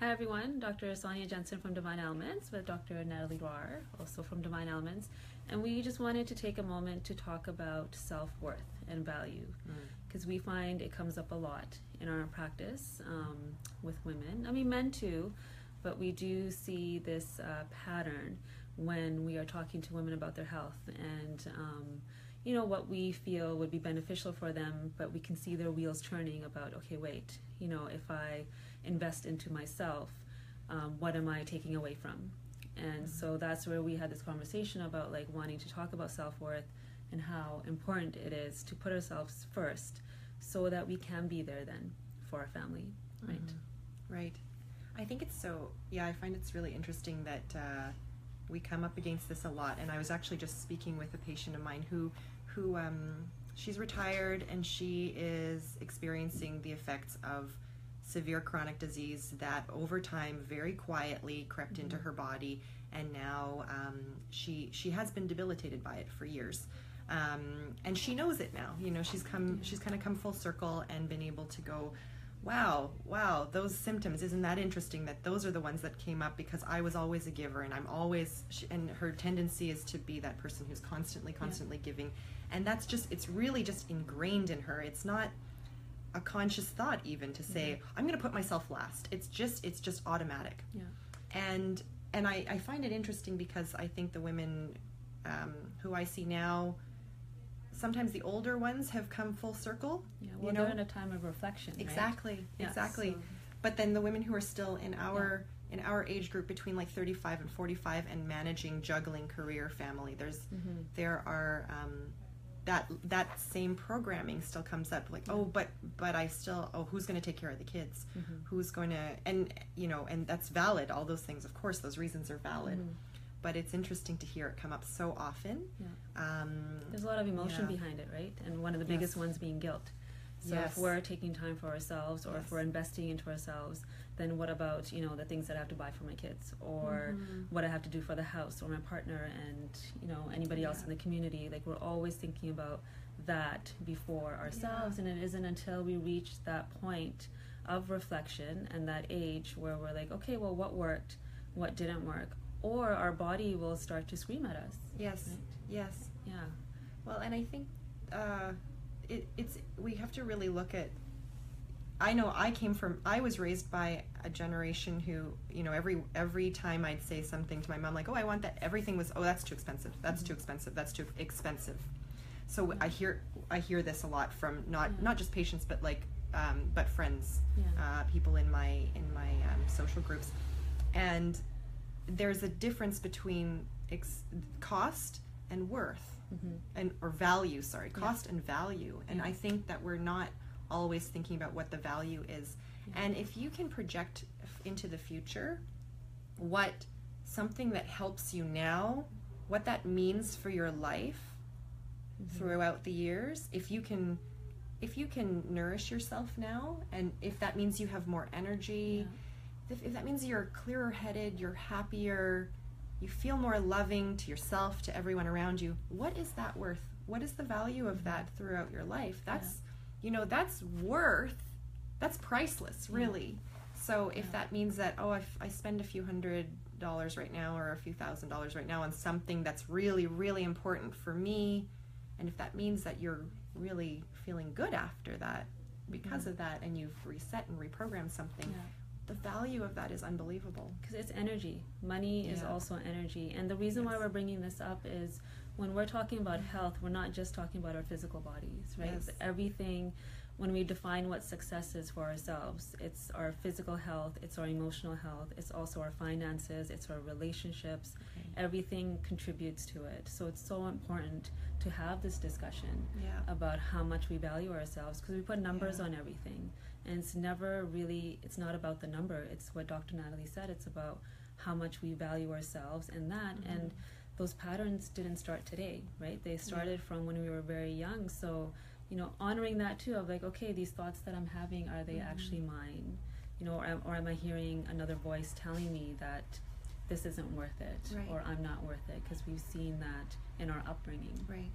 Hi everyone, Dr. Sonya Jensen from Divine Elements with Dr. Natalie Rahr, also from Divine Elements. And we just wanted to take a moment to talk about self-worth and value, because we find it comes up a lot in our practice with women. I mean, men too, but we do see this pattern when we are talking to women about their health and what we feel would be beneficial for them, but we can see their wheels turning about, okay, wait, if I invest into myself, what am I taking away from? And so that's where we had this conversation about like wanting to talk about self-worth and how important it is to put ourselves first so that we can be there then for our family, right? Right. I think it's I find it's really interesting that we come up against this a lot. And I was actually just speaking with a patient of mine who she's retired and she is experiencing the effects of severe chronic disease that over time very quietly crept into her body, and now she has been debilitated by it for years, and she knows it now. She's kind of come full circle and been able to go, wow, those symptoms, isn't that interesting that those are the ones that came up because I was always a giver, and and her tendency is to be that person who's constantly giving, and it's really just ingrained in her. It's not a conscious thought even to say, I'm going to put myself last. It's just automatic. Yeah. And I find it interesting because I think the women who I see now, sometimes the older ones have come full circle. Yeah, well, they're in a time of reflection. Exactly, right? exactly. So, but then the women who are still in our age group between like 35 and 45 and managing, juggling career, family, there are that same programming still comes up, like, but I still, who's going to take care of the kids? Who's going to, and that's valid. All those things, of course, those reasons are valid. But it's interesting to hear it come up so often. Yeah. There's a lot of emotion behind it, right? And one of the biggest ones being guilt. So if we're taking time for ourselves, or if we're investing into ourselves, then what about, the things that I have to buy for my kids, or what I have to do for the house, or my partner, and, anybody else in the community? Like, we're always thinking about that before ourselves, and it isn't until we reach that point of reflection and that age where we're like, okay, well, what worked, what didn't work, or our body will start to scream at us. Yes, right? Yes. Yeah. Well, and I think we have to really look at, I was raised by a generation who, every time I'd say something to my mom, like, I want that, everything was, that's too expensive, that's too expensive, that's too expensive. So I hear this a lot from not just patients, but but friends, people in my social groups. And there's a difference between cost and worth, or value, cost and value. And I think that we're not always thinking about what the value is. And if you can project into the future what something that helps you now, what that means for your life throughout the years, if you can nourish yourself now, and if that means you have more energy, if that means you're clearer headed, you're happier, you feel more loving to yourself, to everyone around you, what is that worth? What is the value of that throughout your life? That's that's worth, that's priceless, really. So if that means that, if I spend a few $100s right now, or a few $1,000s right now on something that's really, really important for me, and if that means that you're really feeling good after that because of that, and you've reset and reprogrammed something, the value of that is unbelievable. Because it's energy. Money is also energy. And the reason why we're bringing this up is when we're talking about health, we're not just talking about our physical bodies, right? Yes. Everything, when we define what success is for ourselves, it's our physical health, it's our emotional health, it's also our finances, it's our relationships. Everything contributes to it. So it's so important to have this discussion about how much we value ourselves, because we put numbers on everything. And it's not about the number. It's what Dr. Natalie said. It's about how much we value ourselves and that. And those patterns didn't start today, right? They started from when we were very young. So, honoring that too, of like, okay, these thoughts that I'm having, are they actually mine? Or am I hearing another voice telling me that this isn't worth it, or I'm not worth it? Because we've seen that in our upbringing. Right.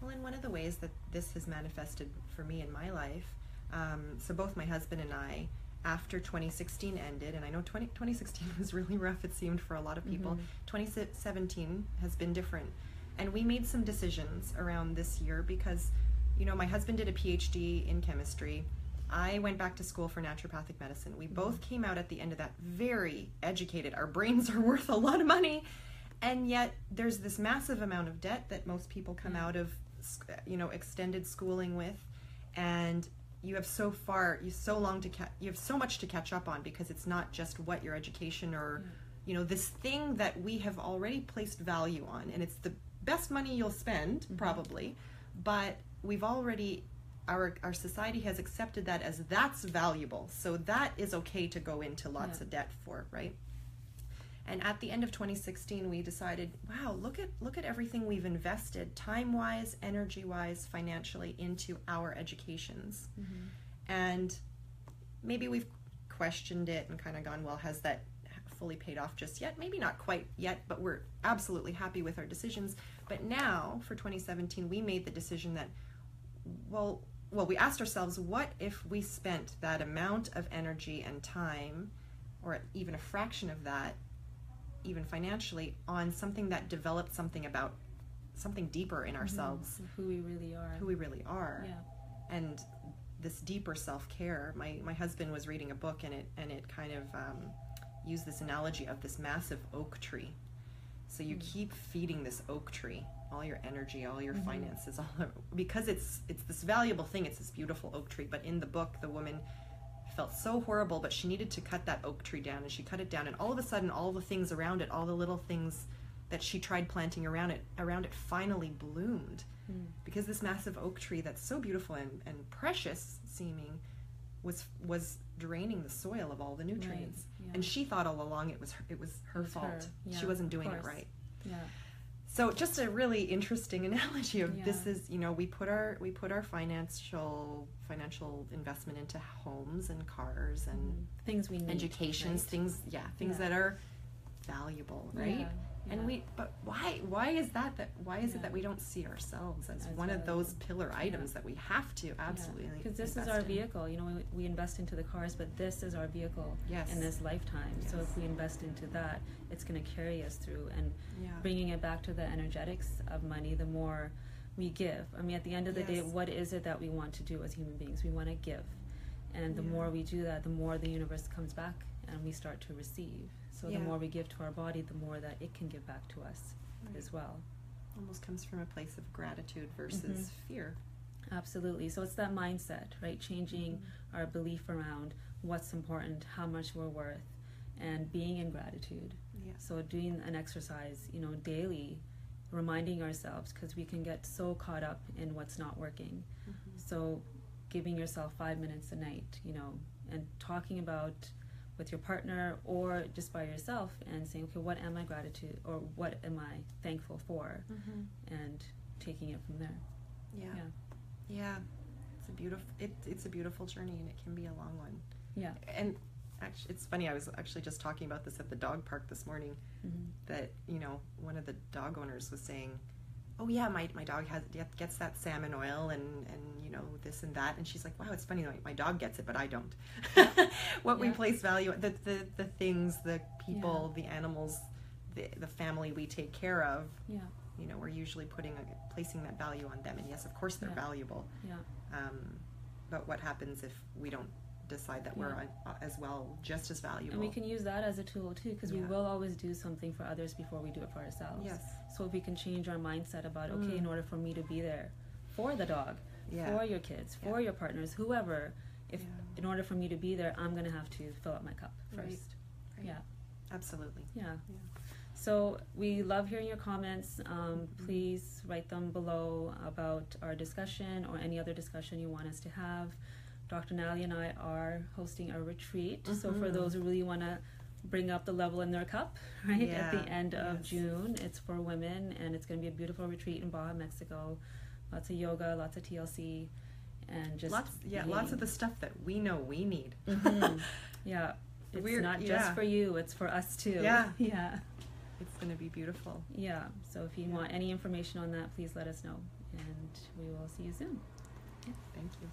Well, and one of the ways that this has manifested for me in my life, so both my husband and I after 2016 ended, and I know 2016 was really rough, it seemed, for a lot of people. 2017 has been different. And we made some decisions around this year because, you know, my husband did a PhD in chemistry. I went back to school for naturopathic medicine. We both came out at the end of that very educated. Our brains are worth a lot of money. And yet there's this massive amount of debt that most people come out of, you know, extended schooling with. And you have so much to catch up on, because it's not just what your education or, you know, this thing that we have already placed value on, and it's the best money you'll spend probably, but we've already, our society has accepted that as that's valuable, so that is okay to go into lots of debt for, right? And at the end of 2016, we decided, wow, look at everything we've invested, time-wise, energy-wise, financially, into our educations. And maybe we've questioned it and kind of gone, well, has that fully paid off just yet? Maybe not quite yet, but we're absolutely happy with our decisions. But now, for 2017, we made the decision that, well, we asked ourselves, what if we spent that amount of energy and time, or even a fraction of that, even financially, on something that developed something deeper in ourselves, who we really are, and this deeper self-care. My husband was reading a book, and it kind of used this analogy of this massive oak tree. So you keep feeding this oak tree all your energy, all your finances, because it's this valuable thing. It's this beautiful oak tree. But in the book, the woman felt so horrible, but she needed to cut that oak tree down, and she cut it down, and all of a sudden, all the things around it, all the little things that she tried planting around it finally bloomed, because this massive oak tree that's so beautiful and precious seeming was draining the soil of all the nutrients. And she thought all along it was her fault. She wasn't doing it right. So just a really interesting analogy of this is, you know, we put our financial investment into homes and cars and things we need, educations, things that are valuable, right? And but why is that why is it that we don't see ourselves as one of those pillar items that we have to absolutely because this is our vehicle. You know, we invest into the cars, but this is our vehicle in this lifetime. So if we invest into that, it's going to carry us through. And bringing it back to the energetics of money, the more we give. I mean, at the end of the day, what is it that we want to do as human beings? We want to give. And the more we do that, the more the universe comes back and we start to receive. So the more we give to our body, the more that it can give back to us as well. Almost comes from a place of gratitude versus fear. Absolutely. So it's that mindset, right? Changing our belief around what's important, how much we're worth, and being in gratitude. So doing an exercise, you know, daily, reminding ourselves, because we can get so caught up in what's not working. So giving yourself 5 minutes a night, you know, and talking about with your partner or just by yourself and saying, okay, what am I gratitude or what am I thankful for, and taking it from there. It's a beautiful journey, and it can be a long one. And actually, it's funny, I was actually just talking about this at the dog park this morning, that, you know, one of the dog owners was saying, oh yeah, my dog gets that salmon oil and you know, this and that, and she's like, wow, it's funny, my dog gets it, but I don't. What we place value, the things, the people, the animals, the family we take care of, you know, we're usually placing that value on them, and yes, of course they're valuable. But what happens if we don't decide that we're as well just as valuable? And we can use that as a tool too, because we will always do something for others before we do it for ourselves. So if we can change our mindset about, okay, in order for me to be there for the dog, for your kids, for your partners, whoever, in order for me to be there, I'm going to have to fill up my cup first. Absolutely. So we love hearing your comments. Please write them below about our discussion or any other discussion you want us to have. Dr. Natalie and I are hosting a retreat. So for those who really want to bring up the level in their cup, right, at the end of June, it's for women, and it's going to be a beautiful retreat in Baja, Mexico. Lots of yoga, lots of TLC, and just lots of the stuff that we know we need. It's not just for you, it's for us too. It's going to be beautiful. So if you want any information on that, please let us know, and we will see you soon. Thank you.